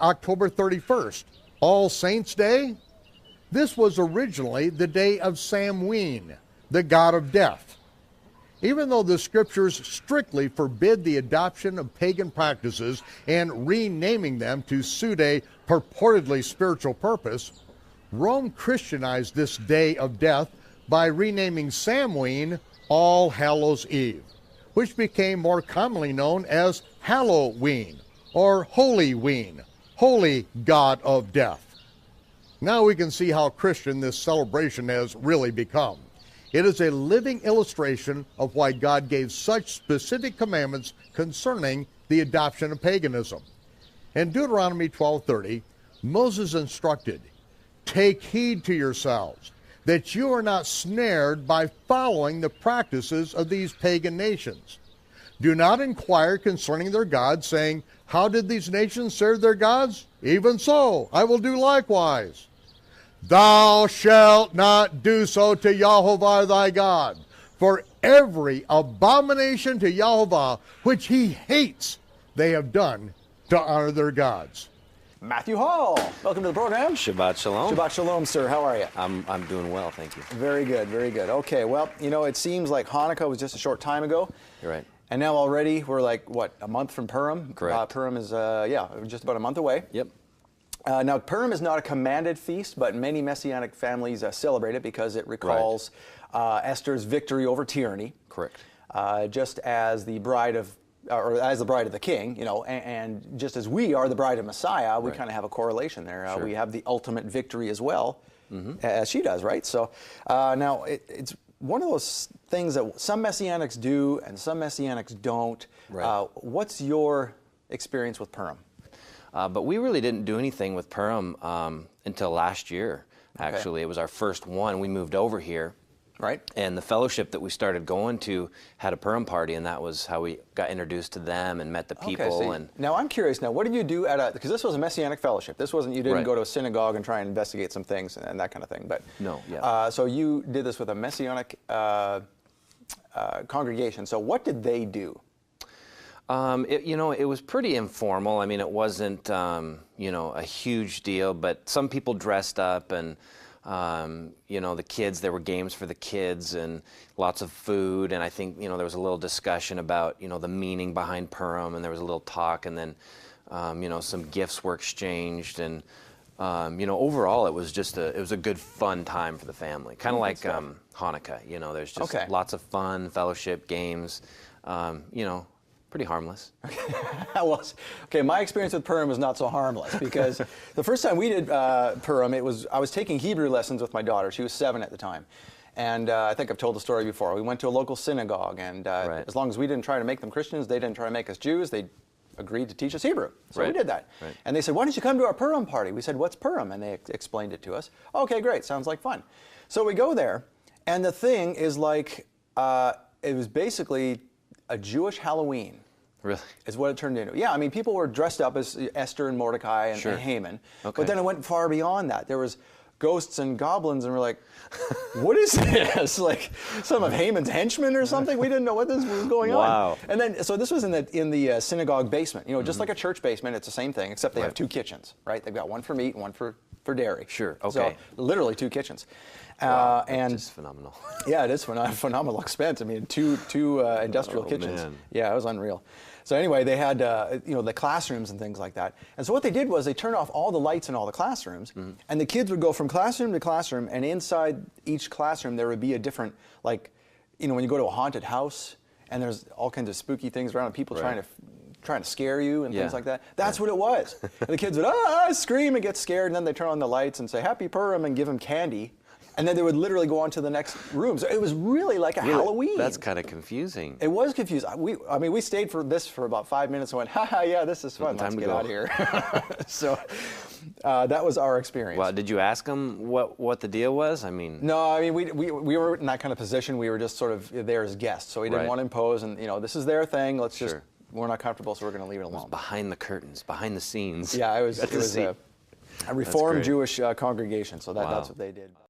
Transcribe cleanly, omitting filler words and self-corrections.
October 31st, All Saints' Day. This was originally the day of Samhain, the god of death. Even though the scriptures strictly forbid the adoption of pagan practices and renaming them to suit a purportedly spiritual purpose, Rome Christianized this day of death by renaming Samhain All Hallows' Eve, which became more commonly known as Hallow'S or Holy-ween, Holy God of Death. Now we can see how Christian this celebration has really become. It is a living illustration of why God gave such specific commandments concerning the adoption of paganism. In Deuteronomy 12:30, Moses instructed, "Take heed to yourselves, that you are not snared by following the practices of these pagan nations. Do not inquire concerning their gods, saying, 'How did these nations serve their gods? Even so, I will do likewise.' Thou shalt not do so to Yehovah thy God, for every abomination to Yehovah which he hates they have done to honor their gods." Matthew Hall, welcome to the program. Shabbat shalom. Shabbat shalom, sir. How are you? I'm doing well, thank you. Very good, very good. Okay, well, you know, it seems like Hanukkah was just a short time ago. You're right. And now already we're like, what, a month from Purim? Correct. Purim is, just about a month away. Yep. Now, Purim is not a commanded feast, but many Messianic families celebrate it because it recalls Esther's victory over tyranny. Correct. Just as the bride of, or as the bride of the king, you know, and just as we are the bride of Messiah, we kind of have a correlation there. Sure. We have the ultimate victory as well, as she does, right? So now it's one of those things that some Messianics do and some Messianics don't. Right. What's your experience with Purim? But we really didn't do anything with Purim until last year, actually. It was our first one. We moved over here. Right. And the fellowship that we started going to had a Purim party, and that was how we got introduced to them and met the people. Okay, and now I'm curious. Now, what did you do at because this was a Messianic fellowship. This wasn't, you didn't go to a synagogue and try and investigate some things and that kind of thing. But no, yeah. So you did this with a Messianic congregation. So what did they do? It was pretty informal. I mean, it wasn't, a huge deal, but some people dressed up and, the kids, there were games for the kids and lots of food. And I think, there was a little discussion about, the meaning behind Purim, and there was a little talk, and then, some gifts were exchanged. And, overall, it was just it was a good, fun time for the family. Kind of like Hanukkah, there's just lots of fun, fellowship, games, pretty harmless. Well, okay, my experience with Purim was not so harmless because the first time we did Purim, I was taking Hebrew lessons with my daughter. She was 7 at the time. And I think I've told the story before. We went to a local synagogue, and as long as we didn't try to make them Christians, they didn't try to make us Jews, they agreed to teach us Hebrew. So we did that. Right. And they said, "Why don't you come to our Purim party?" We said, "What's Purim?" And they explained it to us. Okay, great, sounds like fun. So we go there, and the thing is like, it was basically a Jewish Halloween. Really? Is what it turned into. Yeah, I mean, people were dressed up as Esther and Mordecai and Haman. Okay. But then it went far beyond that. There was ghosts and goblins, and we're like, what is this? Like some of Haman's henchmen or something? We didn't know what this was going on. Wow. And then, so this was in the synagogue basement. Just like a church basement, it's the same thing, except they have 2 kitchens, right? They've got one for meat and one for dairy. Sure, okay. So literally 2 kitchens. Wow, and it's just phenomenal. Yeah, it is phenomenal expense. I mean, two industrial kitchens. Man. Yeah, it was unreal. So anyway, they had the classrooms and things like that. And so what they did was they turned off all the lights in all the classrooms, and the kids would go from classroom to classroom, and inside each classroom there would be a different, like, when you go to a haunted house and there's all kinds of spooky things around, and people trying to scare you and things like that. That's what it was. And the kids would scream and get scared, and then they turn on the lights and say Happy Purim and give them candy. And then they would literally go on to the next room. So it was really like a Halloween. That's kind of confusing. It was confusing. We stayed for this for about 5 minutes and went, yeah, this is fun. Let's get out of here. So that was our experience. Well, did you ask them what the deal was? I mean, no. I mean, we were in that kind of position. We were just sort of there as guests, so we didn't want to impose. And this is their thing. Let's just we're not comfortable, so we're going to leave it alone. It was behind the curtains, behind the scenes. Yeah, it was a Reformed Jewish congregation. So that's what they did.